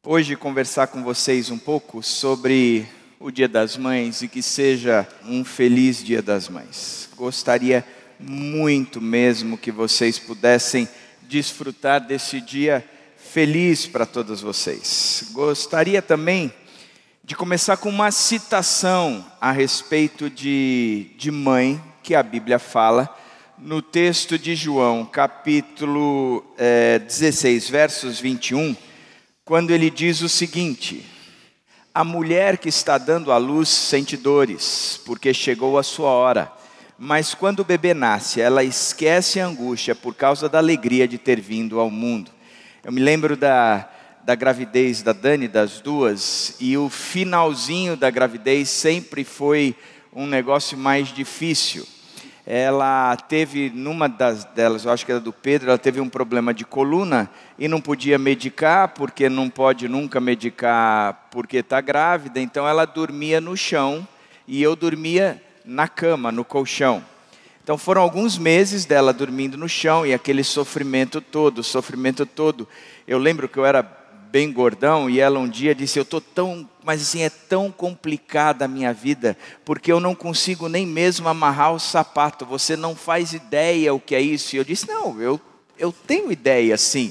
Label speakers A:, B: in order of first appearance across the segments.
A: hoje conversar com vocês um pouco sobre o Dia das Mães e que seja um feliz Dia das Mães. Gostaria muito mesmo que vocês pudessem desfrutar desse dia feliz para todos vocês. Gostaria também de começar com uma citação a respeito de mãe, que a Bíblia fala, no texto de João, capítulo 16, versos 21, quando ele diz o seguinte: a mulher que está dando à luz sente dores, porque chegou a sua hora, mas quando o bebê nasce, ela esquece a angústia por causa da alegria de ter vindo ao mundo. Eu me lembro da gravidez da Dani, das duas, e o finalzinho da gravidez sempre foi um negócio mais difícil. Ela teve, numa delas, eu acho que era do Pedro, ela teve um problema de coluna e não podia medicar, porque não pode nunca medicar porque está grávida, então ela dormia no chão e eu dormia na cama, no colchão. Então foram alguns meses dela dormindo no chão e aquele sofrimento todo. Eu lembro que eu era bem gordão e ela um dia disse: eu estou mas assim, é tão complicada a minha vida, porque eu não consigo nem mesmo amarrar o sapato, você não faz ideia o que é isso. E eu disse: não, eu tenho ideia sim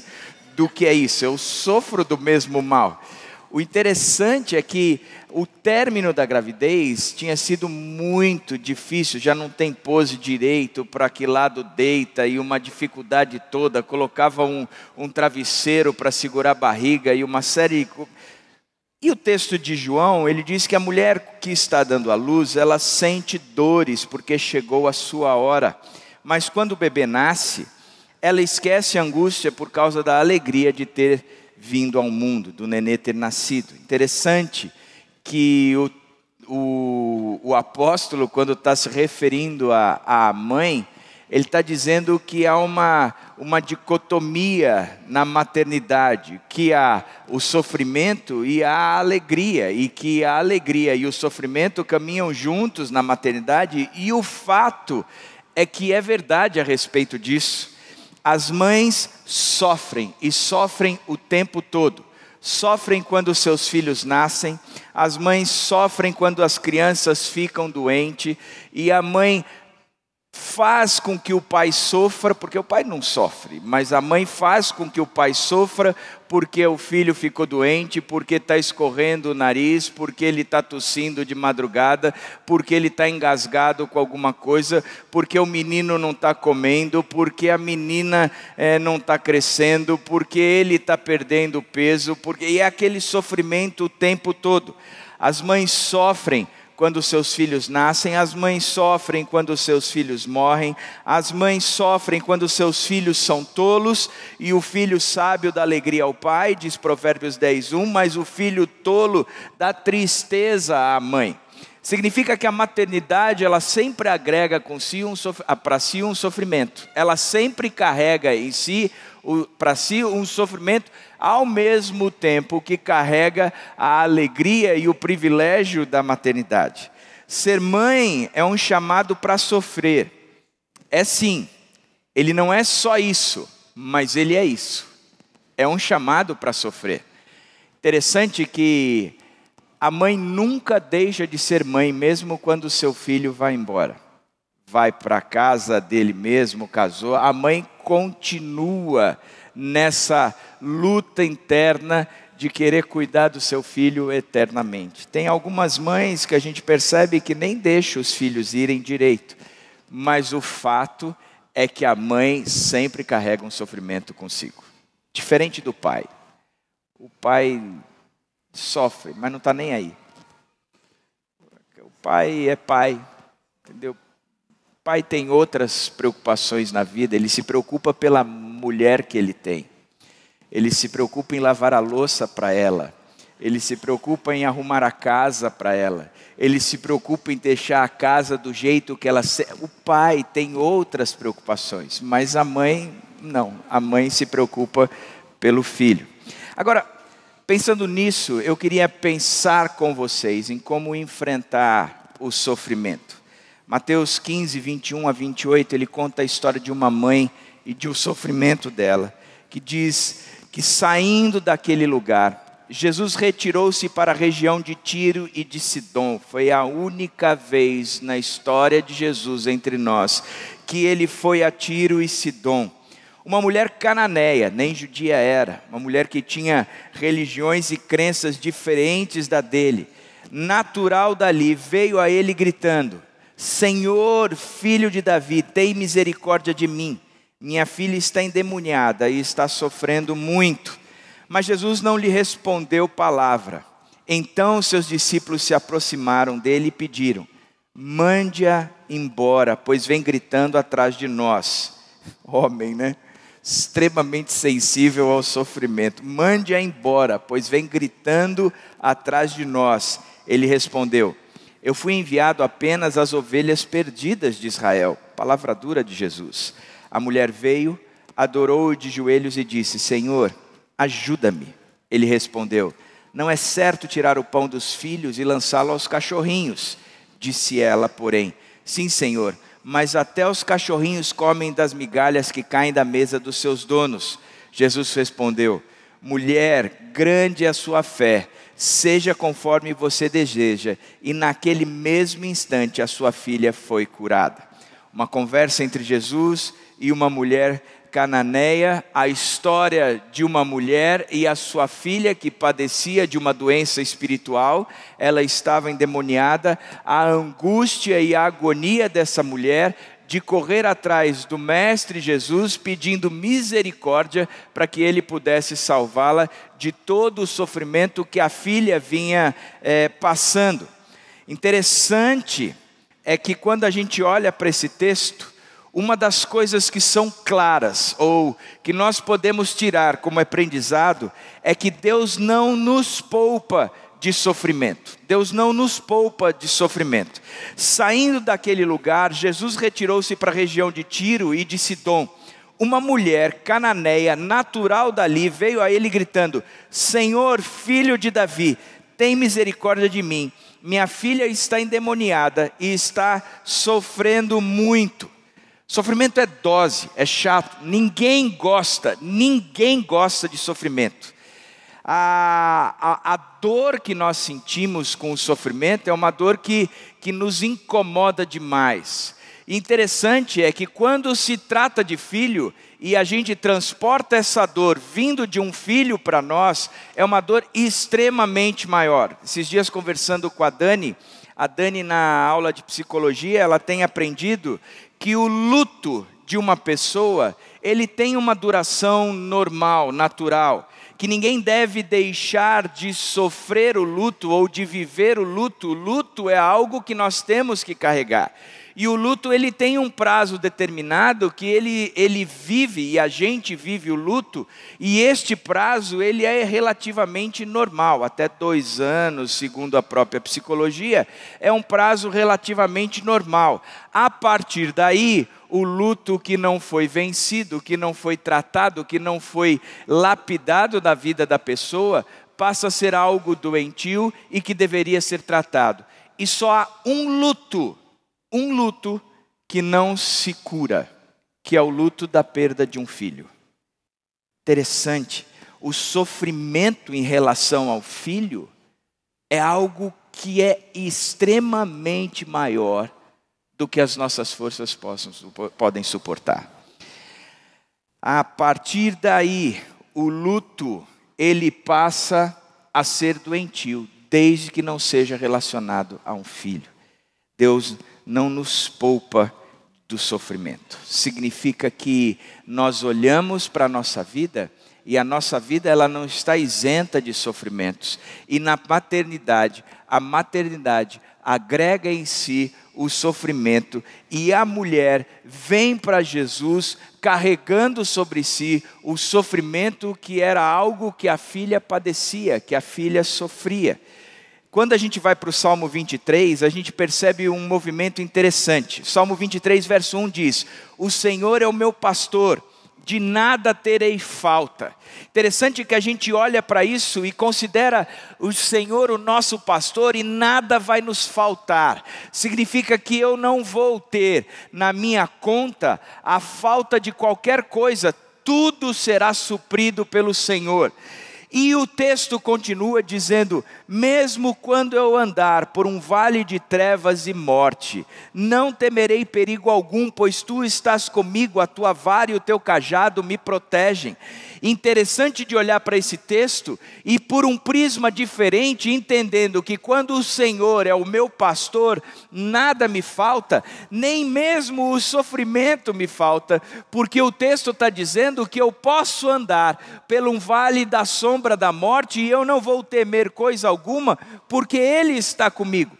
A: do que é isso, eu sofro do mesmo mal. O interessante é que o término da gravidez tinha sido muito difícil, já não tem pose direito, para que lado deita e uma dificuldade toda, colocava um travesseiro para segurar a barriga e uma série... E o texto de João, ele diz que a mulher que está dando à luz, ela sente dores porque chegou a sua hora, mas quando o bebê nasce, ela esquece a angústia por causa da alegria de ter vindo ao mundo, do nenê ter nascido. Interessante que o apóstolo, quando está se referindo à mãe, ele está dizendo que há uma dicotomia na maternidade, que há o sofrimento e a alegria, e que a alegria e o sofrimento caminham juntos na maternidade, e o fato é que é verdade a respeito disso. As mães sofrem, e sofrem o tempo todo. Sofrem quando seus filhos nascem, as mães sofrem quando as crianças ficam doentes, e a mãe faz com que o pai sofra, porque o pai não sofre, mas a mãe faz com que o pai sofra, porque o filho ficou doente, porque está escorrendo o nariz, porque ele está tossindo de madrugada, porque ele está engasgado com alguma coisa, porque o menino não está comendo, porque a menina não está crescendo, porque ele está perdendo peso, e é aquele sofrimento o tempo todo. As mães sofrem quando seus filhos nascem, as mães sofrem quando seus filhos morrem, as mães sofrem quando seus filhos são tolos, e o filho sábio dá alegria ao pai, diz Provérbios 10:1, mas o filho tolo dá tristeza à mãe. Significa que a maternidade, ela sempre agrega para si um sofrimento, ela sempre carrega em si, para si um sofrimento, ao mesmo tempo que carrega a alegria e o privilégio da maternidade. Ser mãe é um chamado para sofrer. É sim, ele não é só isso, mas ele é isso. É um chamado para sofrer. Interessante que a mãe nunca deixa de ser mãe, mesmo quando o seu filho vai embora. Vai para a casa dele mesmo, casou, a mãe continua nessa luta interna de querer cuidar do seu filho eternamente. Tem algumas mães que a gente percebe que nem deixam os filhos irem direito, mas o fato é que a mãe sempre carrega um sofrimento consigo, diferente do pai. O pai sofre, mas não está nem aí. O pai é pai, entendeu? O pai tem outras preocupações na vida, ele se preocupa pela mulher que ele tem. Ele se preocupa em lavar a louça para ela. Ele se preocupa em arrumar a casa para ela. Ele se preocupa em deixar a casa do jeito que ela... O pai tem outras preocupações, mas a mãe não. A mãe se preocupa pelo filho. Agora, pensando nisso, eu queria pensar com vocês em como enfrentar o sofrimento. Mateus 15, 21 a 28, ele conta a história de uma mãe e de um sofrimento dela, que diz que saindo daquele lugar, Jesus retirou-se para a região de Tiro e de Sidom. Foi a única vez na história de Jesus entre nós que ele foi a Tiro e Sidom. Uma mulher cananeia, nem judia era, uma mulher que tinha religiões e crenças diferentes da dele, natural dali, veio a ele gritando: Senhor, filho de Davi, tem misericórdia de mim. Minha filha está endemoniada e está sofrendo muito. Mas Jesus não lhe respondeu palavra. Então seus discípulos se aproximaram dele e pediram: mande-a embora, pois vem gritando atrás de nós. Homem, né? Extremamente sensível ao sofrimento. Mande-a embora, pois vem gritando atrás de nós. Ele respondeu: eu fui enviado apenas às ovelhas perdidas de Israel. Palavra dura de Jesus. A mulher veio, adorou-o de joelhos e disse: Senhor, ajuda-me. Ele respondeu: não é certo tirar o pão dos filhos e lançá-lo aos cachorrinhos. Disse ela, porém: sim, Senhor, mas até os cachorrinhos comem das migalhas que caem da mesa dos seus donos. Jesus respondeu: mulher, grande é a sua fé, seja conforme você deseja. E naquele mesmo instante a sua filha foi curada. Uma conversa entre Jesus e uma mulher cananeia, a história de uma mulher e a sua filha que padecia de uma doença espiritual. Ela estava endemoniada. A angústia e a agonia dessa mulher de correr atrás do Mestre Jesus, pedindo misericórdia para que ele pudesse salvá-la de todo o sofrimento que a filha vinha passando. Interessante é que quando a gente olha para esse texto, uma das coisas que são claras, ou que nós podemos tirar como aprendizado, é que Deus não nos poupa de sofrimento. Deus não nos poupa de sofrimento. Saindo daquele lugar, Jesus retirou-se para a região de Tiro e de Sidom. Uma mulher cananeia, natural dali, veio a ele gritando: Senhor, filho de Davi, tem misericórdia de mim. Minha filha está endemoniada e está sofrendo muito. Sofrimento é dose, é chato, ninguém gosta de sofrimento. A dor que nós sentimos com o sofrimento é uma dor que nos incomoda demais. E interessante é que quando se trata de filho, e a gente transporta essa dor vindo de um filho para nós, é uma dor extremamente maior. Esses dias conversando com a Dani na aula de psicologia, ela tem aprendido que o luto de uma pessoa, ele tem uma duração normal, natural, que ninguém deve deixar de sofrer o luto ou de viver o luto. O luto é algo que nós temos que carregar. E o luto, ele tem um prazo determinado que ele vive, e a gente vive o luto, e este prazo ele é relativamente normal, até 2 anos, segundo a própria psicologia, é um prazo relativamente normal. A partir daí, o luto que não foi vencido, que não foi tratado, que não foi lapidado da vida da pessoa, passa a ser algo doentio e que deveria ser tratado. E só há um luto que não se cura, que é o luto da perda de um filho. Interessante, o sofrimento em relação ao filho é algo que é extremamente maior do que as nossas forças podem suportar. A partir daí, o luto, ele passa a ser doentio, desde que não seja relacionado a um filho. Deus não nos poupa do sofrimento. Significa que nós olhamos para a nossa vida, e a nossa vida ela não está isenta de sofrimentos. E na maternidade, a maternidade agrega em si o sofrimento, e a mulher vem para Jesus carregando sobre si o sofrimento que era algo que a filha padecia, que a filha sofria. Quando a gente vai para o Salmo 23, a gente percebe um movimento interessante. Salmo 23, verso 1 diz: o Senhor é o meu pastor, de nada terei falta. Interessante que a gente olha para isso e considera o Senhor o nosso pastor e nada vai nos faltar. Significa que eu não vou ter na minha conta a falta de qualquer coisa, tudo será suprido pelo Senhor. E o texto continua dizendo: mesmo quando eu andar por um vale de trevas e morte, não temerei perigo algum, pois tu estás comigo, a tua vara e o teu cajado me protegem. Interessante de olhar para esse texto e por um prisma diferente, entendendo que quando o Senhor é o meu pastor, nada me falta, nem mesmo o sofrimento me falta, porque o texto está dizendo que eu posso andar por um vale da sombra da morte e eu não vou temer coisa alguma, porque Ele está comigo.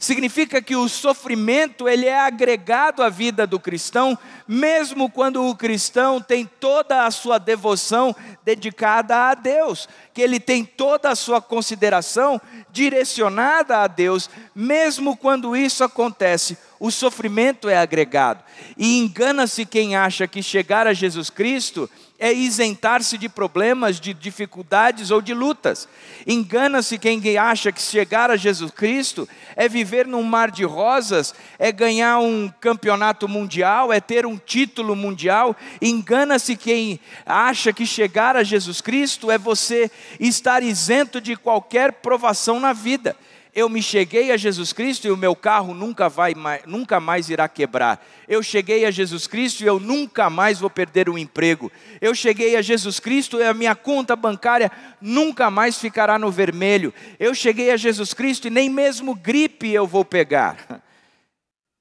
A: Significa que o sofrimento ele é agregado à vida do cristão, mesmo quando o cristão tem toda a sua devoção dedicada a Deus, que ele tem toda a sua consideração direcionada a Deus, mesmo quando isso acontece, o sofrimento é agregado. E engana-se quem acha que chegar a Jesus Cristo é isentar-se de problemas, de dificuldades ou de lutas. Engana-se quem acha que chegar a Jesus Cristo é viver num mar de rosas, é ganhar um campeonato mundial, é ter um título mundial. Engana-se quem acha que chegar a Jesus Cristo é você estar isento de qualquer provação na vida. Eu me cheguei a Jesus Cristo e o meu carro nunca mais irá quebrar. Eu cheguei a Jesus Cristo e eu nunca mais vou perder o emprego. Eu cheguei a Jesus Cristo e a minha conta bancária nunca mais ficará no vermelho. Eu cheguei a Jesus Cristo e nem mesmo gripe eu vou pegar.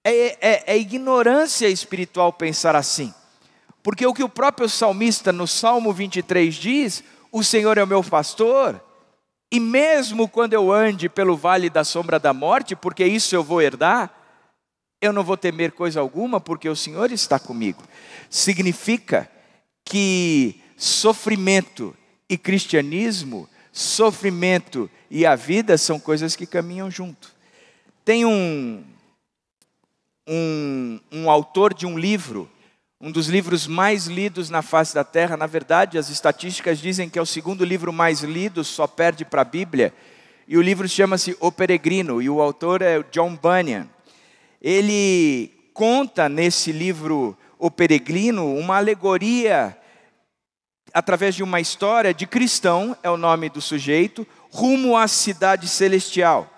A: É ignorância espiritual pensar assim. Porque o que o próprio salmista no Salmo 23 diz: o Senhor é o meu pastor, e mesmo quando eu ande pelo vale da sombra da morte, porque isso eu vou herdar, eu não vou temer coisa alguma, porque o Senhor está comigo. Significa que sofrimento e cristianismo, sofrimento e a vida são coisas que caminham junto. Tem um autor de um livro, um dos livros mais lidos na face da terra. Na verdade, as estatísticas dizem que é o segundo livro mais lido, só perde para a Bíblia. E o livro chama-se O Peregrino, e o autor é John Bunyan. Ele conta nesse livro, O Peregrino, uma alegoria, através de uma história de cristão, é o nome do sujeito, rumo à cidade celestial.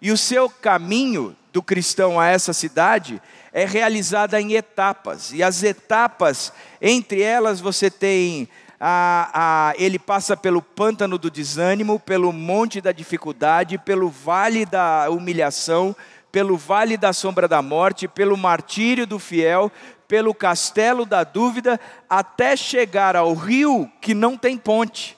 A: E o seu caminho do cristão a essa cidade é realizada em etapas, e as etapas, entre elas você tem, ele passa pelo pântano do desânimo, pelo monte da dificuldade, pelo vale da humilhação, pelo vale da sombra da morte, pelo martírio do fiel, pelo castelo da dúvida, até chegar ao rio que não tem ponte.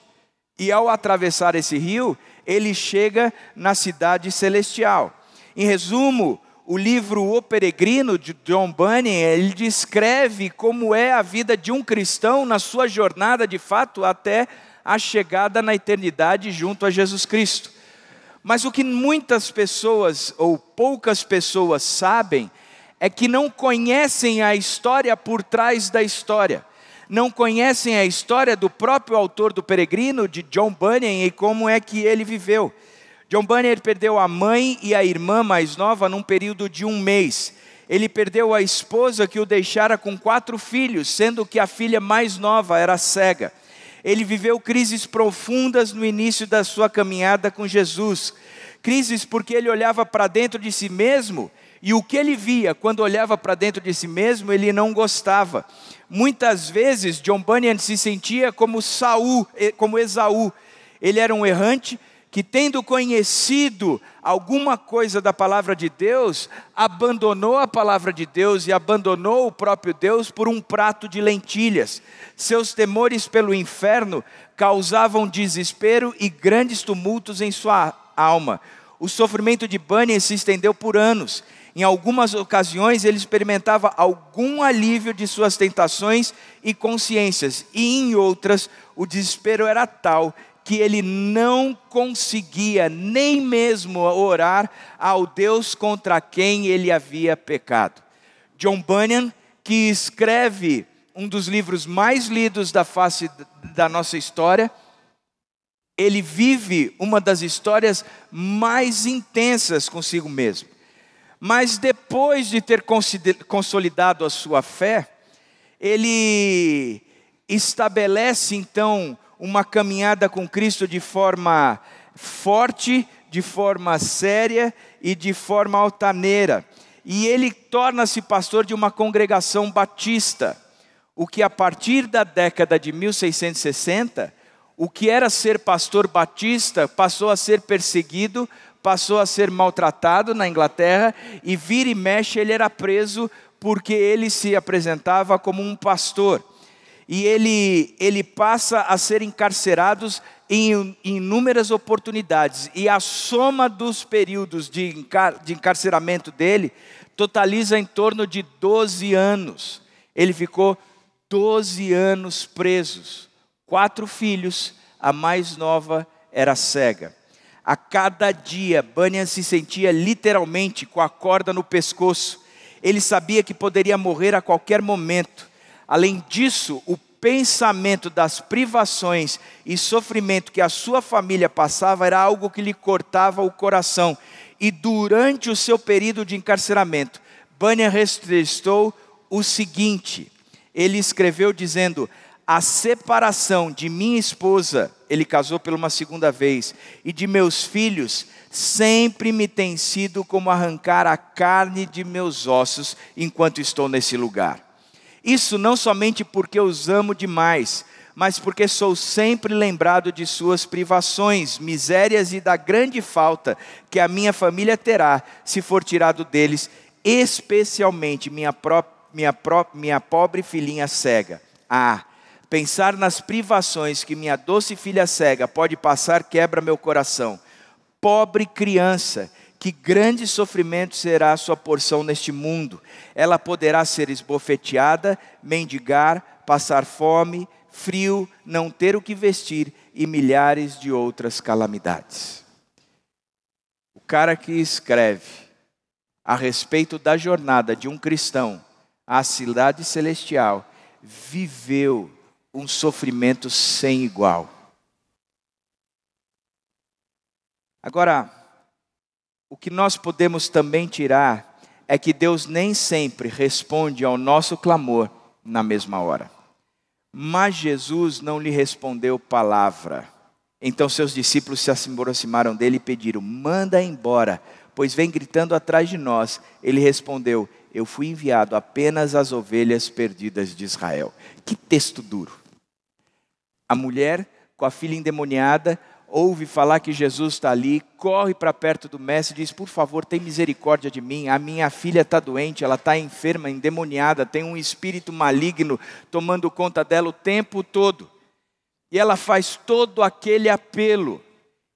A: E ao atravessar esse rio, ele chega na cidade celestial. Em resumo, o livro O Peregrino, de John Bunyan, ele descreve como é a vida de um cristão na sua jornada, de fato, até a chegada na eternidade junto a Jesus Cristo. Mas o que muitas pessoas, ou poucas pessoas, sabem, é que não conhecem a história por trás da história. Não conhecem a história do próprio autor do Peregrino, de John Bunyan, e como é que ele viveu. John Bunyan perdeu a mãe e a irmã mais nova num período de 1 mês. Ele perdeu a esposa que o deixara com 4 filhos, sendo que a filha mais nova era cega. Ele viveu crises profundas no início da sua caminhada com Jesus. Crises porque ele olhava para dentro de si mesmo, e o que ele via quando olhava para dentro de si mesmo, ele não gostava. Muitas vezes, John Bunyan se sentia como Esaú. Ele era um errante, que tendo conhecido alguma coisa da palavra de Deus, abandonou a palavra de Deus e abandonou o próprio Deus por um prato de lentilhas. Seus temores pelo inferno causavam desespero e grandes tumultos em sua alma. O sofrimento de Bunyan se estendeu por anos. Em algumas ocasiões ele experimentava algum alívio de suas tentações e consciências, e em outras o desespero era tal que ele não conseguia nem mesmo orar ao Deus contra quem ele havia pecado. John Bunyan, que escreve um dos livros mais lidos da face da nossa história, ele vive uma das histórias mais intensas consigo mesmo. Mas depois de ter consolidado a sua fé, ele estabelece então uma caminhada com Cristo de forma forte, de forma séria e de forma altaneira. E ele torna-se pastor de uma congregação batista, o que a partir da década de 1660, o que era ser pastor batista passou a ser perseguido, passou a ser maltratado na Inglaterra, e vira e mexe ele era preso porque ele se apresentava como um pastor. E ele passa a ser encarcerado em inúmeras oportunidades. E a soma dos períodos de encarceramento dele totaliza em torno de 12 anos. Ele ficou 12 anos presos. 4 filhos, a mais nova era cega. A cada dia, Bunyan se sentia literalmente com a corda no pescoço. Ele sabia que poderia morrer a qualquer momento. Além disso, o pensamento das privações e sofrimento que a sua família passava era algo que lhe cortava o coração. E durante o seu período de encarceramento, Bunyan registrou o seguinte: ele escreveu dizendo: a separação de minha esposa, ele casou pela uma segunda vez, e de meus filhos, sempre me tem sido como arrancar a carne de meus ossos enquanto estou nesse lugar. Isso não somente porque os amo demais, mas porque sou sempre lembrado de suas privações, misérias e da grande falta que a minha família terá se for tirado deles, especialmente minha pobre filhinha cega. Pensar nas privações que minha doce filha cega pode passar quebra meu coração. Pobre criança, que grande sofrimento será a sua porção neste mundo. Ela poderá ser esbofeteada, mendigar, passar fome, frio, não ter o que vestir e milhares de outras calamidades. O cara que escreve a respeito da jornada de um cristão à cidade celestial viveu um sofrimento sem igual. Agora, o que nós podemos também tirar é que Deus nem sempre responde ao nosso clamor na mesma hora. Mas Jesus não lhe respondeu palavra. Então seus discípulos se aproximaram dele e pediram: manda embora, pois vem gritando atrás de nós. Ele respondeu: eu fui enviado apenas às ovelhas perdidas de Israel. Que texto duro. A mulher com a filha endemoniada ouve falar que Jesus está ali, corre para perto do mestre e diz: por favor, tem misericórdia de mim, a minha filha está doente, ela está enferma, endemoniada, tem um espírito maligno tomando conta dela o tempo todo. E ela faz todo aquele apelo,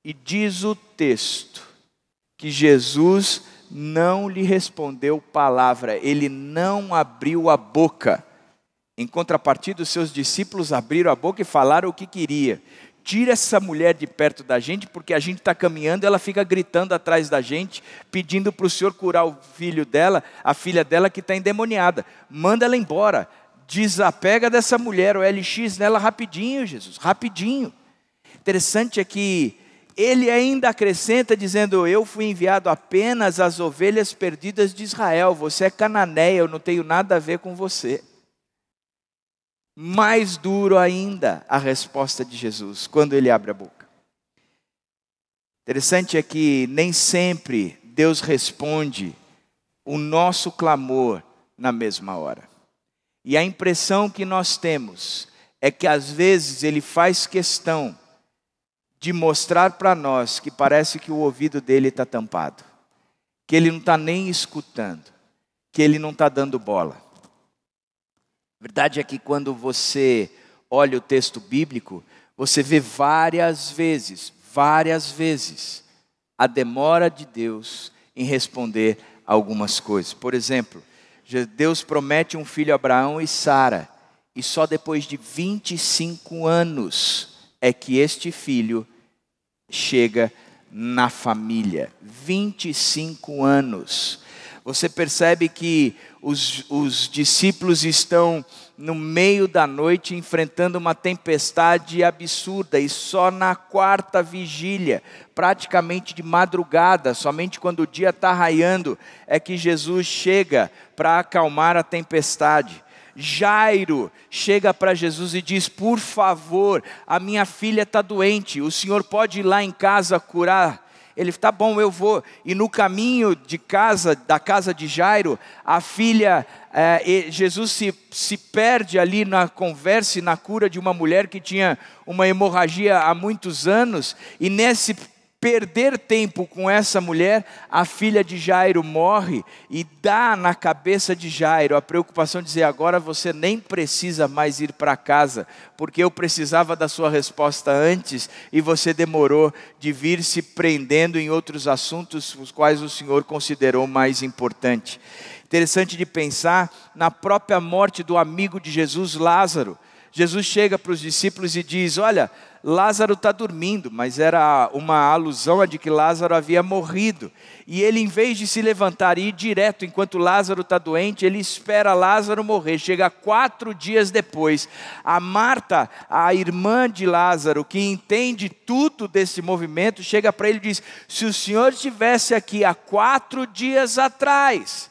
A: e diz o texto, que Jesus não lhe respondeu palavra, ele não abriu a boca. Em contrapartida, os seus discípulos abriram a boca e falaram o que queria. Tira essa mulher de perto da gente, porque a gente está caminhando, ela fica gritando atrás da gente, pedindo para o Senhor curar o filho dela, a filha dela que está endemoniada. Manda ela embora, desapega dessa mulher, o LX nela rapidinho, Jesus, rapidinho. Interessante é que ele ainda acrescenta dizendo: eu fui enviado apenas às ovelhas perdidas de Israel, você é cananeia, eu não tenho nada a ver com você. Mais duro ainda a resposta de Jesus, quando ele abre a boca. Interessante é que nem sempre Deus responde o nosso clamor na mesma hora. E a impressão que nós temos é que às vezes ele faz questão de mostrar para nós que parece que o ouvido dele está tampado, que ele não está nem escutando, que ele não está dando bola. A verdade é que quando você olha o texto bíblico, você vê várias vezes, a demora de Deus em responder algumas coisas. Por exemplo, Deus promete um filho a Abraão e Sara, e só depois de 25 anos é que este filho chega na família. 25 anos. Você percebe que os discípulos estão no meio da noite enfrentando uma tempestade absurda, e só na 4ª vigília, praticamente de madrugada, somente quando o dia está raiando, é que Jesus chega para acalmar a tempestade. Jairo chega para Jesus e diz: por favor, a minha filha está doente, o senhor pode ir lá em casa curar? Ele: tá bom, eu vou. E no caminho de casa, da casa de Jairo, a filha, Jesus se perde ali na conversa e na cura de uma mulher que tinha uma hemorragia há muitos anos, e nesse perder tempo com essa mulher, a filha de Jairo morre, e dá na cabeça de Jairo a preocupação de dizer: agora você nem precisa mais ir para casa, porque eu precisava da sua resposta antes, e você demorou de vir se prendendo em outros assuntos, os quais o Senhor considerou mais importante. Interessante de pensar na própria morte do amigo de Jesus, Lázaro. Jesus chega para os discípulos e diz: olha, Lázaro está dormindo, mas era uma alusão a de que Lázaro havia morrido. E ele, em vez de se levantar e ir direto enquanto Lázaro está doente, ele espera Lázaro morrer. Chega 4 dias depois. A Marta, a irmã de Lázaro, que entende tudo desse movimento, chega para ele e diz: se o senhor estivesse aqui há 4 dias atrás,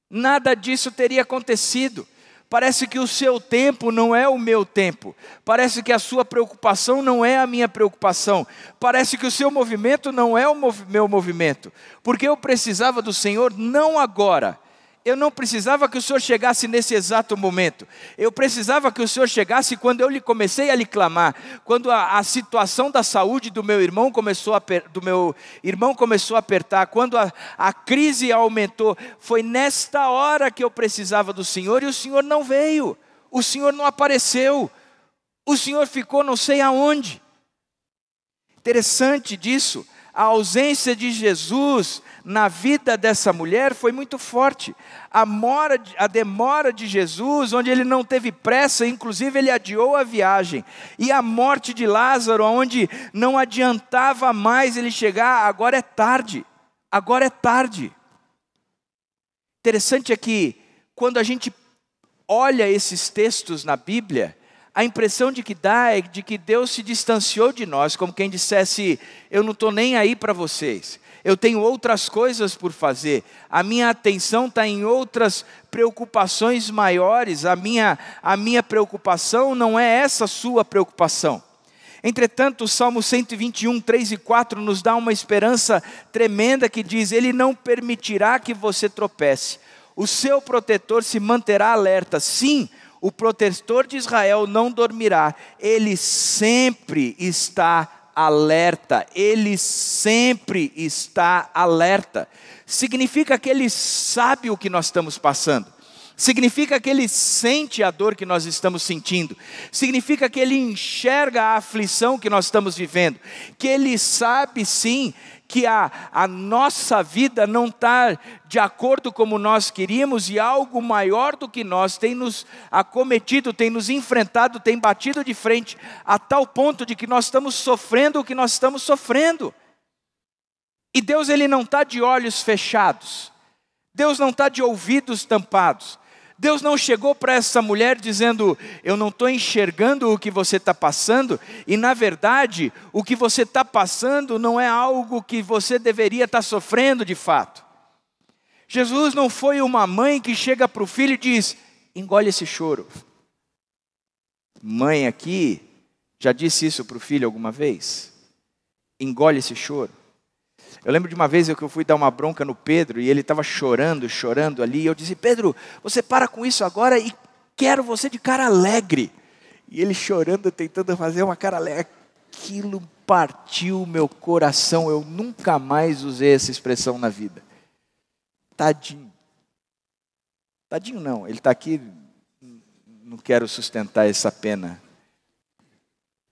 A: nada disso teria acontecido. Parece que o seu tempo não é o meu tempo. Parece que a sua preocupação não é a minha preocupação. Parece que o seu movimento não é o meu movimento. Porque eu precisava do Senhor não agora. Eu não precisava que o Senhor chegasse nesse exato momento. Eu precisava que o Senhor chegasse quando eu comecei a lhe clamar. Quando a situação da saúde do meu irmão começou a apertar. Quando a crise aumentou. Foi nesta hora que eu precisava do Senhor, e o Senhor não veio. O Senhor não apareceu. O Senhor ficou não sei aonde. Interessante disso. A ausência de Jesus na vida dessa mulher foi muito forte. A demora de Jesus, onde ele não teve pressa, inclusive ele adiou a viagem. E a morte de Lázaro, onde não adiantava mais ele chegar, agora é tarde. Agora é tarde. Interessante é que, quando a gente olha esses textos na Bíblia, a impressão de que dá é de que Deus se distanciou de nós, como quem dissesse: eu não estou nem aí para vocês, eu tenho outras coisas por fazer, a minha atenção está em outras preocupações maiores, a minha preocupação não é essa sua preocupação. Entretanto, o Salmo 121, 3 e 4 nos dá uma esperança tremenda que diz: Ele não permitirá que você tropece, o seu protetor se manterá alerta. Sim, o protetor de Israel não dormirá, ele sempre está alerta, ele sempre está alerta. Significa que ele sabe o que nós estamos passando, significa que ele sente a dor que nós estamos sentindo, significa que ele enxerga a aflição que nós estamos vivendo, que ele sabe sim que a nossa vida não está de acordo como nós queríamos, e algo maior do que nós tem nos acometido, tem nos enfrentado, tem batido de frente, a tal ponto de que nós estamos sofrendo o que nós estamos sofrendo. E Deus, ele não está de olhos fechados, Deus não está de ouvidos tampados. Deus não chegou para essa mulher dizendo: eu não estou enxergando o que você está passando, e na verdade, o que você está passando não é algo que você deveria estar sofrendo de fato. Jesus não foi uma mãe que chega para o filho e diz: engole esse choro. Mãe aqui, já disse isso para o filho alguma vez? Engole esse choro. Eu lembro de uma vez que eu fui dar uma bronca no Pedro, e ele estava chorando ali, e eu disse: Pedro, você para com isso agora, e quero você de cara alegre. E ele chorando, tentando fazer uma cara alegre. Aquilo partiu o meu coração, eu nunca mais usei essa expressão na vida. Tadinho. Tadinho não, ele está aqui, não quero sustentar essa pena.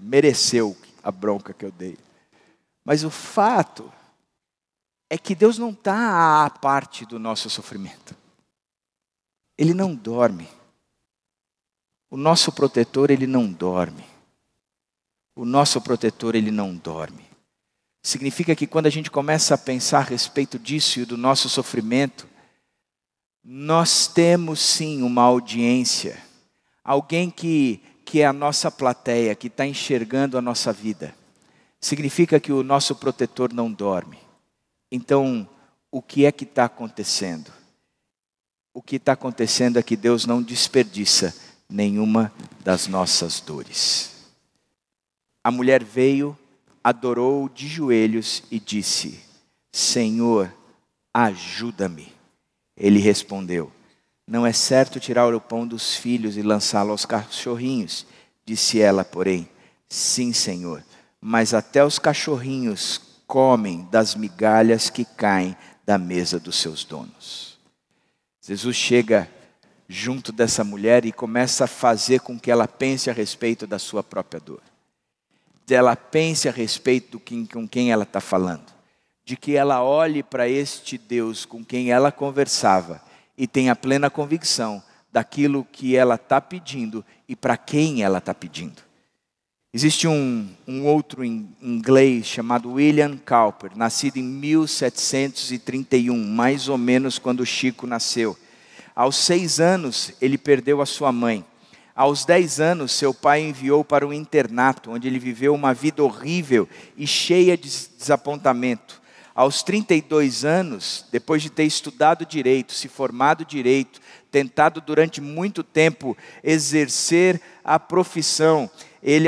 A: Mereceu a bronca que eu dei. Mas o fato é que Deus não está à parte do nosso sofrimento. Ele não dorme. O nosso protetor, ele não dorme. O nosso protetor, ele não dorme. Significa que quando a gente começa a pensar a respeito disso e do nosso sofrimento, nós temos sim uma audiência. Alguém que é a nossa plateia, que está enxergando a nossa vida. Significa que o nosso protetor não dorme. Então, o que é que está acontecendo? O que está acontecendo é que Deus não desperdiça nenhuma das nossas dores. A mulher veio, adorou de joelhos e disse: Senhor, ajuda-me. Ele respondeu: não é certo tirar o pão dos filhos e lançá-lo aos cachorrinhos. Disse ela, porém: sim, Senhor, mas até os cachorrinhos comem das migalhas que caem da mesa dos seus donos. Jesus chega junto dessa mulher e começa a fazer com que ela pense a respeito da sua própria dor. Ela pense a respeito com quem ela está falando. De que ela olhe para este Deus com quem ela conversava e tenha plena convicção daquilo que ela está pedindo e para quem ela está pedindo. Existe um outro inglês chamado William Cowper, nascido em 1731, mais ou menos quando Chico nasceu. Aos 6 anos, ele perdeu a sua mãe. Aos 10 anos, seu pai enviou para um internato, onde ele viveu uma vida horrível e cheia de desapontamento. Aos 32 anos, depois de ter estudado direito, se formado direito, tentado durante muito tempo exercer a profissão,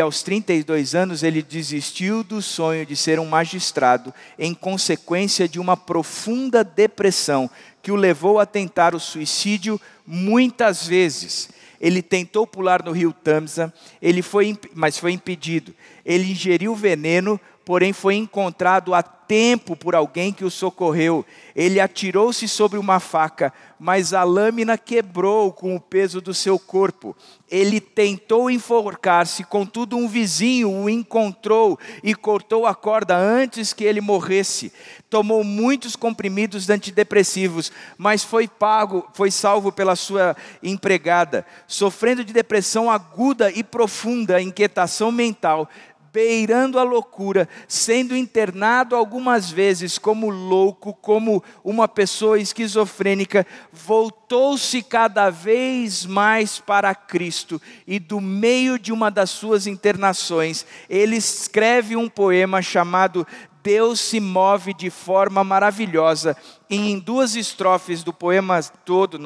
A: aos 32 anos, ele desistiu do sonho de ser um magistrado em consequência de uma profunda depressão que o levou a tentar o suicídio muitas vezes. Ele tentou pular no rio Tamisa, mas foi impedido. Ele ingeriu veneno, porém foi encontrado a tempo por alguém que o socorreu. Ele atirou-se sobre uma faca, mas a lâmina quebrou com o peso do seu corpo. Ele tentou enforcar-se, contudo um vizinho o encontrou e cortou a corda antes que ele morresse. Tomou muitos comprimidos antidepressivos, mas foi salvo pela sua empregada. Sofrendo de depressão aguda e profunda, inquietação mental, beirando a loucura, sendo internado algumas vezes como louco, como uma pessoa esquizofrênica, voltou-se cada vez mais para Cristo, e do meio de uma das suas internações, ele escreve um poema chamado Deus se move de forma maravilhosa, e em 2 estrofes do poema todo,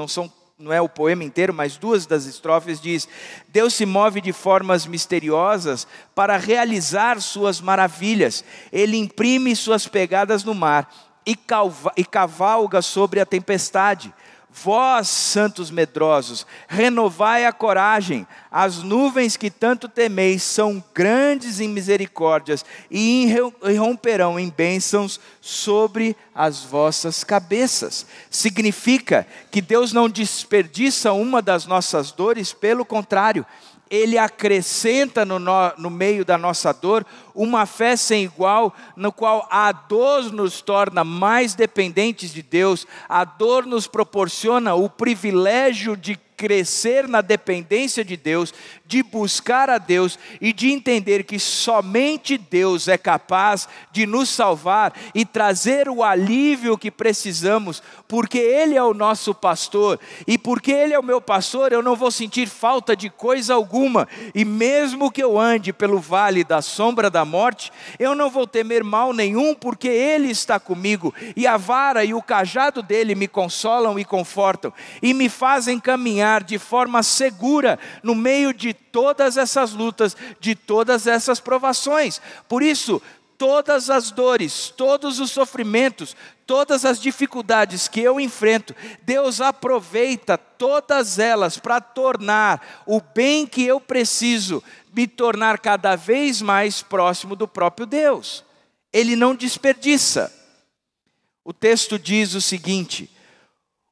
A: não é o poema inteiro, mas 2 das estrofes diz: Deus se move de formas misteriosas para realizar suas maravilhas. Ele imprime suas pegadas no mar e cavalga sobre a tempestade. Vós, santos medrosos, renovai a coragem. As nuvens que tanto temeis são grandes em misericórdias e irromperão em bênçãos sobre as vossas cabeças. Significa que Deus não desperdiça uma das nossas dores, pelo contrário, Ele acrescenta no meio da nossa dor uma fé sem igual, no qual a dor nos torna mais dependentes de Deus. A dor nos proporciona o privilégio de crescer na dependência de Deus, de buscar a Deus e de entender que somente Deus é capaz de nos salvar e trazer o alívio que precisamos, porque Ele é o nosso pastor, e porque Ele é o meu pastor, eu não vou sentir falta de coisa alguma, e mesmo que eu ande pelo vale da sombra da morte, eu não vou temer mal nenhum, porque Ele está comigo, e a vara e o cajado dele me consolam e confortam, e me fazem caminhar de forma segura no meio de todas essas lutas, de todas essas provações. Por isso, todas as dores, todos os sofrimentos, todas as dificuldades que eu enfrento, Deus aproveita todas elas para tornar o bem que eu preciso, me tornar cada vez mais próximo do próprio Deus. Ele não desperdiça. O texto diz o seguinte: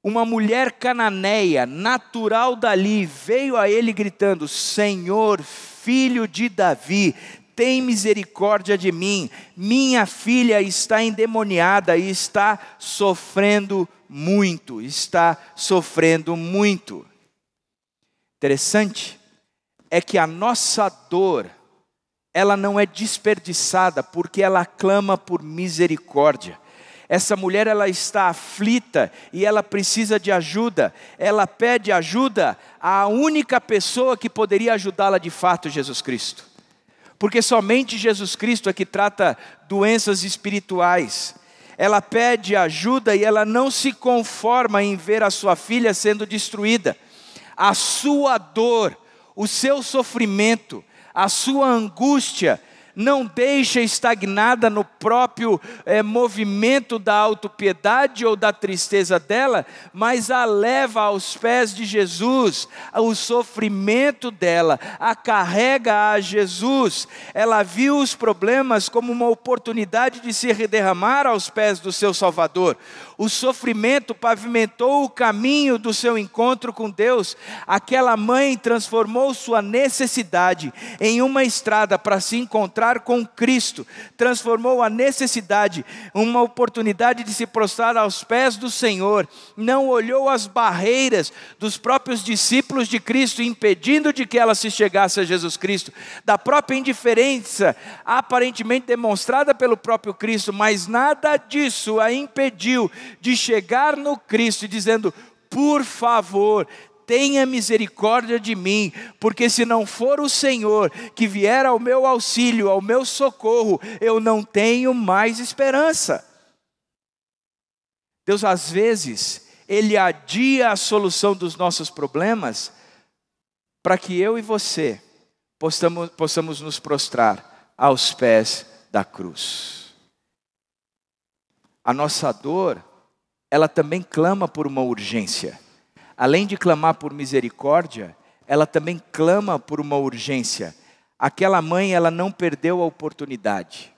A: uma mulher cananeia, natural dali, veio a ele gritando: Senhor, filho de Davi, tem misericórdia de mim. Minha filha está endemoniada e está sofrendo muito. Interessante é que a nossa dor, ela não é desperdiçada, porque ela clama por misericórdia. Essa mulher, ela está aflita e ela precisa de ajuda. Ela pede ajuda à única pessoa que poderia ajudá-la de fato, Jesus Cristo. Porque somente Jesus Cristo é que trata doenças espirituais. Ela pede ajuda e ela não se conforma em ver a sua filha sendo destruída. A sua dor, o seu sofrimento, a sua angústia, não deixa estagnada no próprio movimento da autopiedade ou da tristeza dela, mas a leva aos pés de Jesus. O sofrimento dela a carrega a Jesus. Ela viu os problemas como uma oportunidade de se derramar aos pés do seu Salvador. O sofrimento pavimentou o caminho do seu encontro com Deus. Aquela mãe transformou sua necessidade em uma estrada para se encontrar com Cristo. Transformou a necessidade em uma oportunidade de se prostrar aos pés do Senhor. Não olhou as barreiras dos próprios discípulos de Cristo, impedindo de que ela se chegasse a Jesus Cristo. Da própria indiferença, aparentemente demonstrada pelo próprio Cristo, mas nada disso a impediu de chegar no Cristo, dizendo: por favor, tenha misericórdia de mim, porque se não for o Senhor que vier ao meu auxílio, ao meu socorro, eu não tenho mais esperança. Deus, às vezes, Ele adia a solução dos nossos problemas, para que eu e você possamos nos prostrar aos pés da cruz. A nossa dor, ela também clama por uma urgência. Além de clamar por misericórdia, ela também clama por uma urgência. Aquela mãe, ela não perdeu a oportunidade.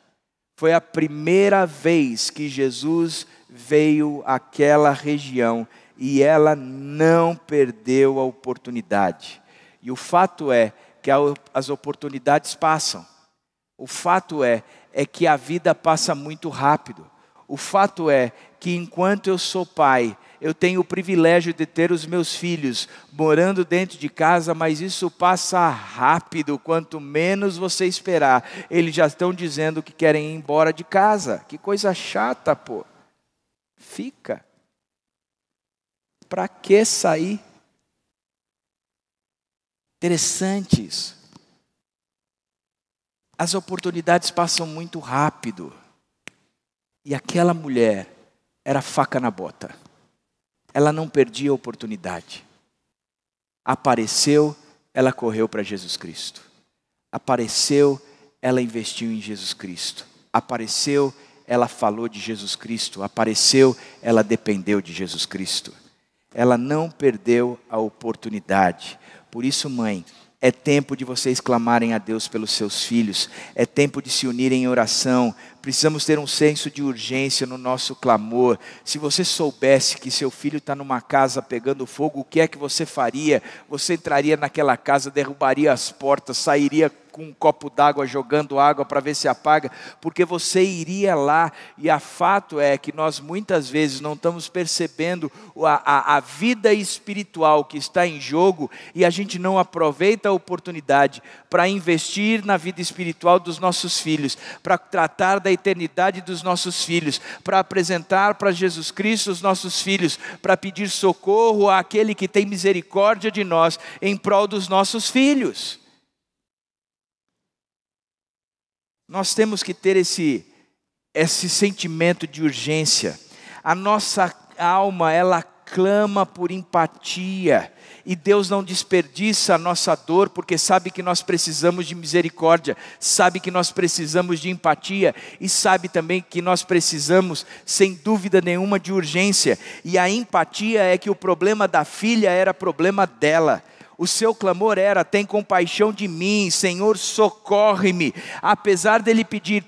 A: Foi a primeira vez que Jesus veio àquela região e ela não perdeu a oportunidade. E o fato é que as oportunidades passam. O fato é que a vida passa muito rápido. O fato é que enquanto eu sou pai, eu tenho o privilégio de ter os meus filhos morando dentro de casa, mas isso passa rápido. Quanto menos você esperar, eles já estão dizendo que querem ir embora de casa. Que coisa chata, pô. Fica. Para que sair? Interessante isso. As oportunidades passam muito rápido. E aquela mulher era faca na bota. Ela não perdia a oportunidade. Apareceu, ela correu para Jesus Cristo. Apareceu, ela investiu em Jesus Cristo. Apareceu, ela falou de Jesus Cristo. Apareceu, ela dependeu de Jesus Cristo. Ela não perdeu a oportunidade. Por isso, mãe, é tempo de vocês clamarem a Deus pelos seus filhos. É tempo de se unirem em oração. Precisamos ter um senso de urgência no nosso clamor. Se você soubesse que seu filho está numa casa pegando fogo, o que é que você faria? Você entraria naquela casa, derrubaria as portas, sairia com um copo d'água, jogando água para ver se apaga, porque você iria lá. E a fato é que nós muitas vezes não estamos percebendo a vida espiritual que está em jogo, e a gente não aproveita a oportunidade para investir na vida espiritual dos nossos filhos, para tratar da eternidade dos nossos filhos, para apresentar para Jesus Cristo os nossos filhos, para pedir socorro àquele que tem misericórdia de nós em prol dos nossos filhos. Nós temos que ter esse sentimento de urgência. A nossa alma, ela clama por empatia. E Deus não desperdiça a nossa dor, porque sabe que nós precisamos de misericórdia, sabe que nós precisamos de empatia, e sabe também que nós precisamos, sem dúvida nenhuma, de urgência. E a empatia é que o problema da filha era problema dela. O seu clamor era: tem compaixão de mim, Senhor, socorre-me. Apesar dele pedir,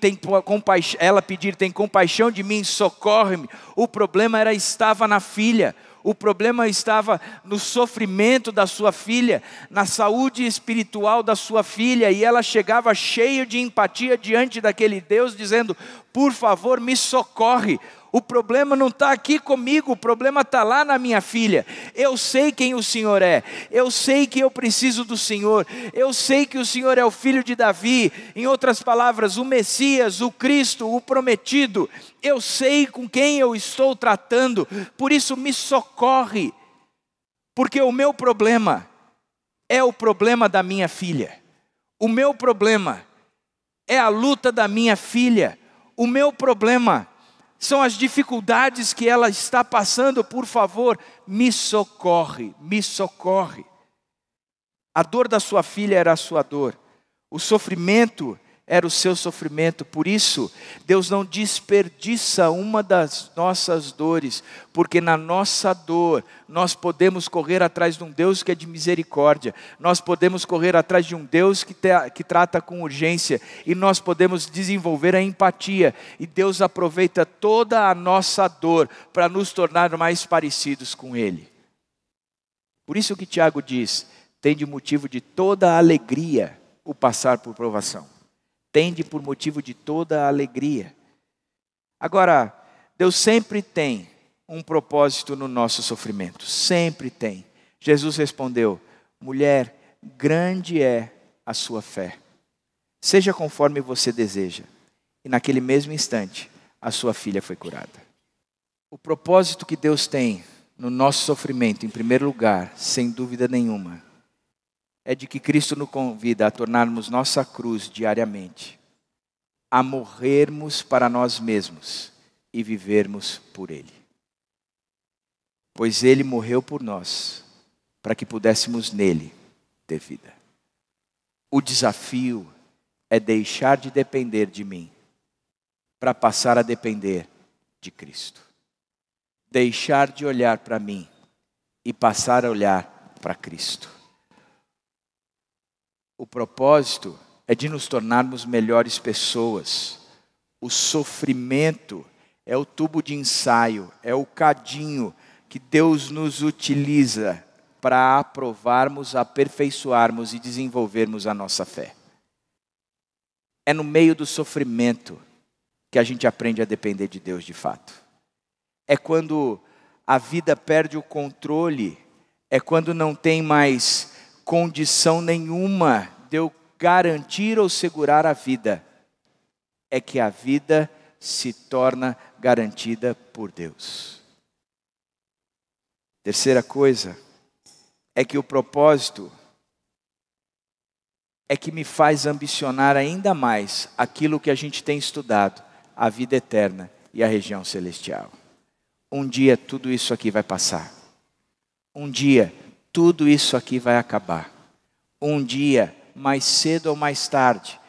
A: ela pedir, tem compaixão de mim, socorre-me. O problema estava na filha. O problema estava no sofrimento da sua filha, na saúde espiritual da sua filha. E ela chegava cheia de empatia diante daquele Deus, dizendo: por favor, me socorre. O problema não está aqui comigo, o problema está lá na minha filha. Eu sei quem o Senhor é, eu sei que eu preciso do Senhor, eu sei que o Senhor é o filho de Davi, em outras palavras, o Messias, o Cristo, o prometido. Eu sei com quem eu estou tratando, por isso me socorre, porque o meu problema é o problema da minha filha, o meu problema é a luta da minha filha, o meu problema são as dificuldades que ela está passando, por favor, me socorre, me socorre. A dor da sua filha era a sua dor, o sofrimento era o seu sofrimento. Por isso, Deus não desperdiça uma das nossas dores, porque na nossa dor nós podemos correr atrás de um Deus que é de misericórdia, nós podemos correr atrás de um Deus que trata com urgência, e nós podemos desenvolver a empatia, e Deus aproveita toda a nossa dor para nos tornar mais parecidos com Ele. Por isso que Tiago diz: tende motivo de toda alegria o passar por provação. Tende por motivo de toda alegria. Agora, Deus sempre tem um propósito no nosso sofrimento. Sempre tem. Jesus respondeu: mulher, grande é a sua fé. Seja conforme você deseja. E naquele mesmo instante, a sua filha foi curada. O propósito que Deus tem no nosso sofrimento, em primeiro lugar, sem dúvida nenhuma, é de que Cristo nos convida a tornarmos nossa cruz diariamente, a morrermos para nós mesmos e vivermos por Ele. Pois Ele morreu por nós, para que pudéssemos nele ter vida. O desafio é deixar de depender de mim, para passar a depender de Cristo. Deixar de olhar para mim e passar a olhar para Cristo. O propósito é de nos tornarmos melhores pessoas. O sofrimento é o tubo de ensaio, é o cadinho que Deus nos utiliza para aprovarmos, aperfeiçoarmos e desenvolvermos a nossa fé. É no meio do sofrimento que a gente aprende a depender de Deus de fato. É quando a vida perde o controle, é quando não tem mais condição nenhuma de eu garantir ou segurar a vida, é que a vida se torna garantida por Deus. Terceira coisa, é que o propósito é que me faz ambicionar ainda mais aquilo que a gente tem estudado, a vida eterna e a região celestial. Um dia tudo isso aqui vai passar. Um dia tudo isso aqui vai acabar. Um dia, mais cedo ou mais tarde,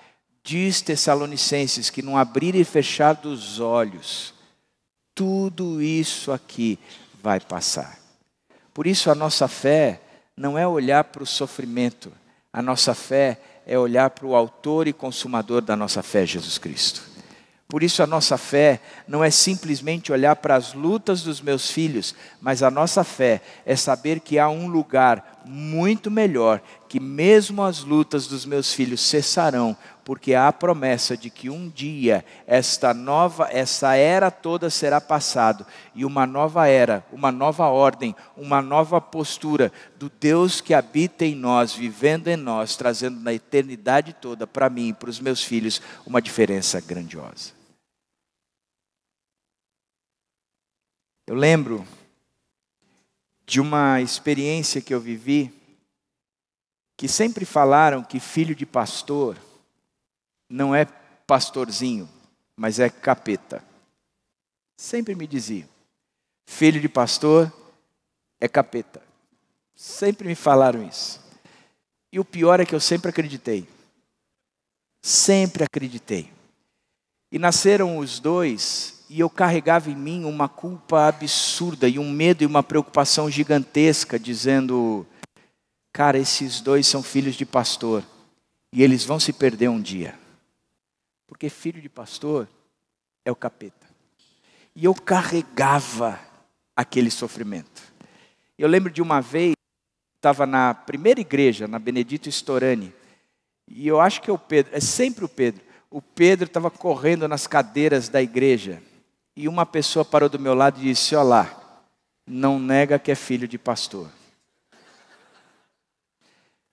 A: diz Tessalonicenses que num abrir e fechar dos olhos, tudo isso aqui vai passar. Por isso a nossa fé não é olhar para o sofrimento, a nossa fé é olhar para o autor e consumador da nossa fé, Jesus Cristo. Por isso a nossa fé não é simplesmente olhar para as lutas dos meus filhos, mas a nossa fé é saber que há um lugar muito melhor, que mesmo as lutas dos meus filhos cessarão, porque há a promessa de que um dia essa era toda será passado, e uma nova era, uma nova ordem, uma nova postura do Deus que habita em nós, vivendo em nós, trazendo na eternidade toda para mim e para os meus filhos uma diferença grandiosa. Eu lembro de uma experiência que eu vivi, que sempre falaram que filho de pastor não é pastorzinho, mas é capeta. Sempre me diziam, filho de pastor é capeta. Sempre me falaram isso. E o pior é que eu sempre acreditei. Sempre acreditei. E nasceram os dois, e eu carregava em mim uma culpa absurda, e um medo e uma preocupação gigantesca, dizendo: cara, esses dois são filhos de pastor, e eles vão se perder um dia. Porque filho de pastor é o capeta. E eu carregava aquele sofrimento. Eu lembro de uma vez, estava na primeira igreja, na Benedito Storani, e eu acho que é o Pedro, é sempre o Pedro. O Pedro estava correndo nas cadeiras da igreja, e uma pessoa parou do meu lado e disse: olha lá, não nega que é filho de pastor.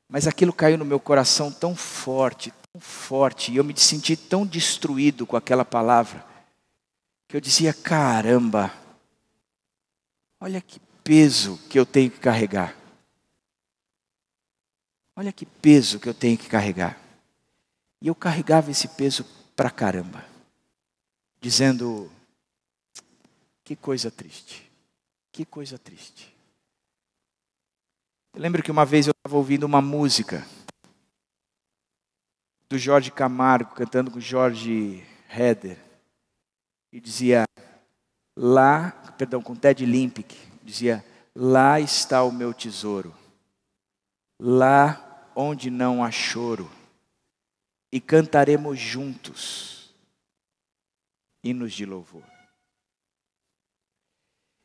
A: Mas aquilo caiu no meu coração tão forte, e eu me senti tão destruído com aquela palavra, que eu dizia: caramba, olha que peso que eu tenho que carregar. Olha que peso que eu tenho que carregar. E eu carregava esse peso pra caramba, dizendo: Que coisa triste. Que coisa triste. Eu lembro que uma vez eu estava ouvindo uma música do Jorge Camargo, cantando com Jorge Heder. E dizia, com Ted Limpic, dizia, lá está o meu tesouro, lá onde não há choro, e cantaremos juntos hinos de louvor.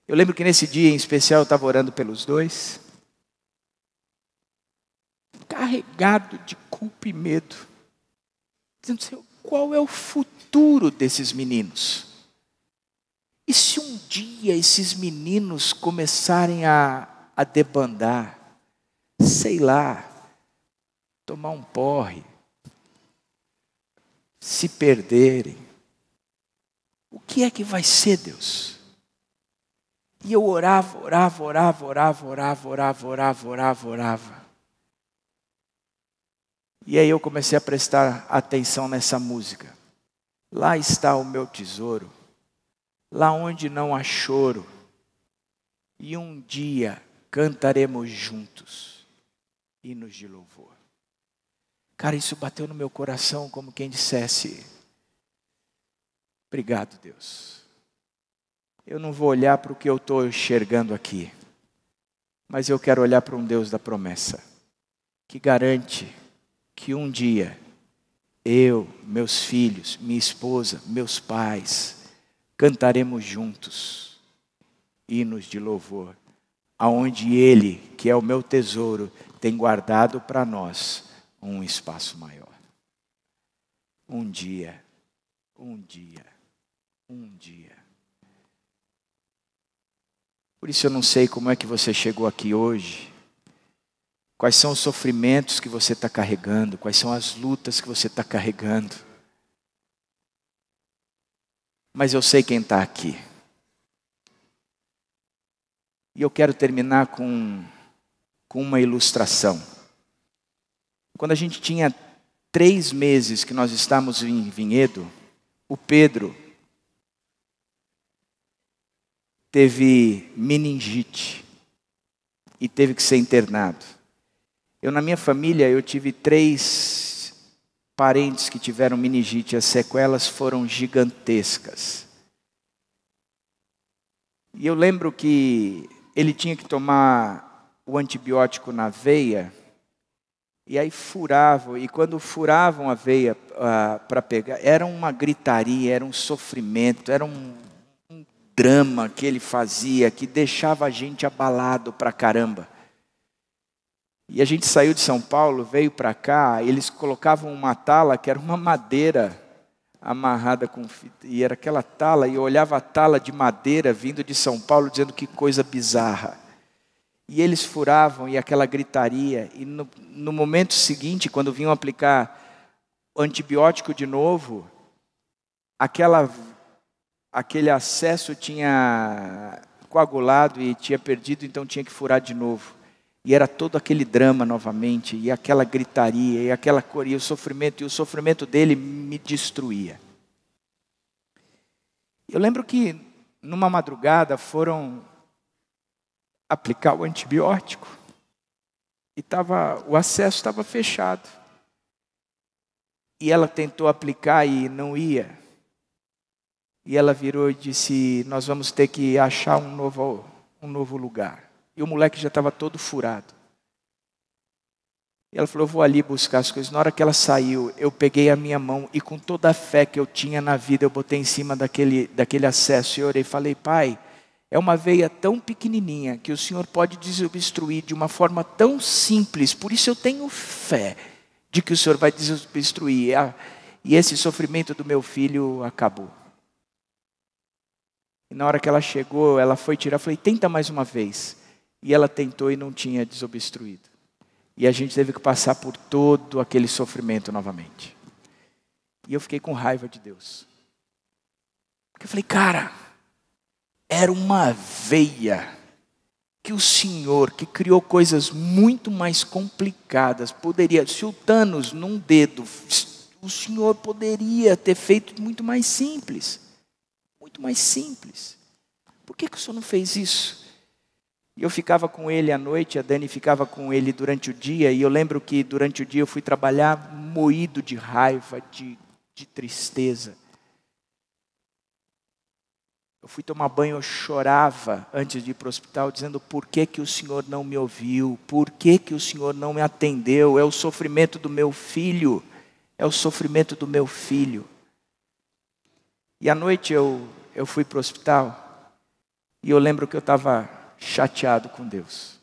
A: Eu lembro que nesse dia em especial eu estava orando pelos dois, carregado de culpa e medo, dizendo, Senhor, qual é o futuro desses meninos? E se um dia esses meninos começarem a debandar, sei lá, tomar um porre, se perderem, o que é que vai ser, Deus? E eu orava. E aí eu comecei a prestar atenção nessa música. Lá está o meu tesouro, lá onde não há choro, e um dia cantaremos juntos hinos de louvor. Cara, isso bateu no meu coração como quem dissesse, obrigado, Deus. Eu não vou olhar para o que eu estou enxergando aqui, mas eu quero olhar para um Deus da promessa, que garante que um dia eu, meus filhos, minha esposa, meus pais, cantaremos juntos hinos de louvor, aonde Ele, que é o meu tesouro, tem guardado para nós um espaço maior. Um dia. Por isso eu não sei como é que você chegou aqui hoje, quais são os sofrimentos que você está carregando, quais são as lutas que você está carregando. Mas eu sei quem está aqui. E eu quero terminar com uma ilustração. Quando a gente tinha 3 meses que nós estávamos em Vinhedo, o Pedro teve meningite e teve que ser internado. Na minha família, eu tive 3 parentes que tiveram meningite, as sequelas foram gigantescas. E eu lembro que ele tinha que tomar o antibiótico na veia, e aí furavam, e quando furavam a veia para pegar, era uma gritaria, era um sofrimento, era um drama que ele fazia, que deixava a gente abalado pra caramba. E a gente saiu de São Paulo, veio para cá, eles colocavam uma tala que era uma madeira amarrada com fita, e era aquela tala, e eu olhava a tala de madeira vindo de São Paulo, dizendo que coisa bizarra. E eles furavam, e aquela gritaria, e no momento seguinte, quando vinham aplicar antibiótico de novo, aquele acesso tinha coagulado e tinha perdido, então tinha que furar de novo. E era todo aquele drama novamente, e aquela gritaria, e aquela cor, e o sofrimento dele me destruía. Eu lembro que numa madrugada foram aplicar o antibiótico, e o acesso estava fechado. E ela tentou aplicar e não ia. E ela virou e disse, nós vamos ter que achar um novo lugar. E o moleque já estava todo furado. E ela falou, eu vou ali buscar as coisas. Na hora que ela saiu, eu peguei a minha mão e com toda a fé que eu tinha na vida, eu botei em cima daquele acesso e orei. Falei, Pai, é uma veia tão pequenininha que o Senhor pode desobstruir de uma forma tão simples. Por isso eu tenho fé de que o Senhor vai desobstruir. E esse sofrimento do meu filho acabou. E na hora que ela chegou, ela foi tirar, eu falei, tenta mais uma vez. E ela tentou e não tinha desobstruído. E a gente teve que passar por todo aquele sofrimento novamente. E eu fiquei com raiva de Deus. Porque eu falei, cara, era uma veia que o Senhor, que criou coisas muito mais complicadas, poderia, se o Thanos num dedo, o Senhor poderia ter feito muito mais simples. Muito mais simples. Por que o senhor não fez isso? E eu ficava com ele à noite, a Dani ficava com ele durante o dia, e eu lembro que durante o dia eu fui trabalhar moído de raiva, de tristeza. Eu fui tomar banho, eu chorava antes de ir para o hospital, dizendo: por que o Senhor não me ouviu? Por que o Senhor não me atendeu? É o sofrimento do meu filho, é o sofrimento do meu filho. E à noite eu fui para o hospital, e eu lembro que eu estava chateado com Deus.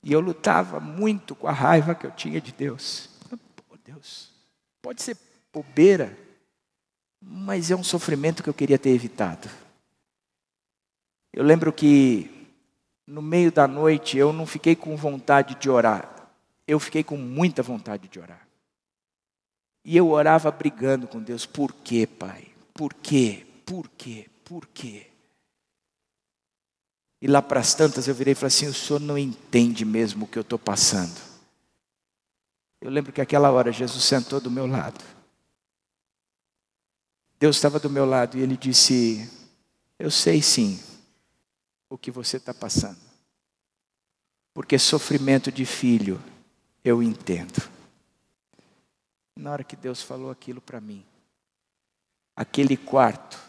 A: E eu lutava muito com a raiva que eu tinha de Deus. Pô, Deus, pode ser bobeira, mas é um sofrimento que eu queria ter evitado. Eu lembro que no meio da noite eu não fiquei com vontade de orar. Eu fiquei com muita vontade de orar. E eu orava brigando com Deus. Por quê, Pai? Por quê? Por quê? Por quê? E lá para as tantas eu virei e falei assim: o Senhor não entende mesmo o que eu estou passando. Eu lembro que aquela hora Jesus sentou do meu lado. Deus estava do meu lado e Ele disse: eu sei sim o que você está passando. Porque sofrimento de filho eu entendo. Na hora que Deus falou aquilo para mim, aquele quarto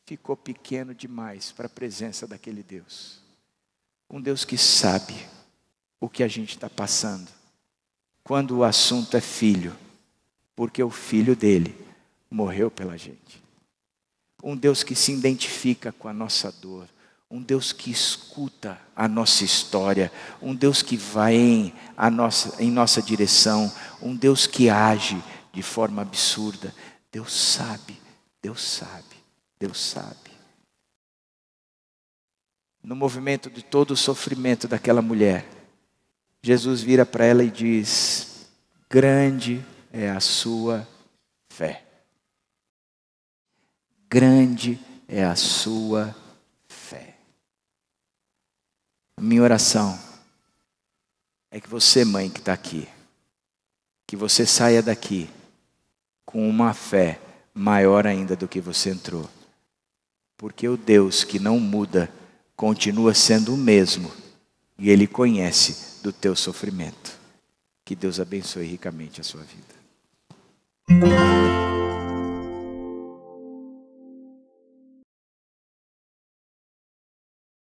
A: ficou pequeno demais para a presença daquele Deus. Um Deus que sabe o que a gente está passando. Quando o assunto é filho, porque o filho dele morreu pela gente. Um Deus que se identifica com a nossa dor. Um Deus que escuta a nossa história. Um Deus que vai em nossa direção. Um Deus que age de forma absurda. Deus sabe, Deus sabe, Deus sabe. No movimento de todo o sofrimento daquela mulher, Jesus vira para ela e diz: grande é a sua fé. Grande é a sua fé. A minha oração é que você, mãe que está aqui, que você saia daqui com uma fé maior ainda do que você entrou. Porque o Deus que não muda continua sendo o mesmo e Ele conhece do teu sofrimento. Que Deus abençoe ricamente a sua vida.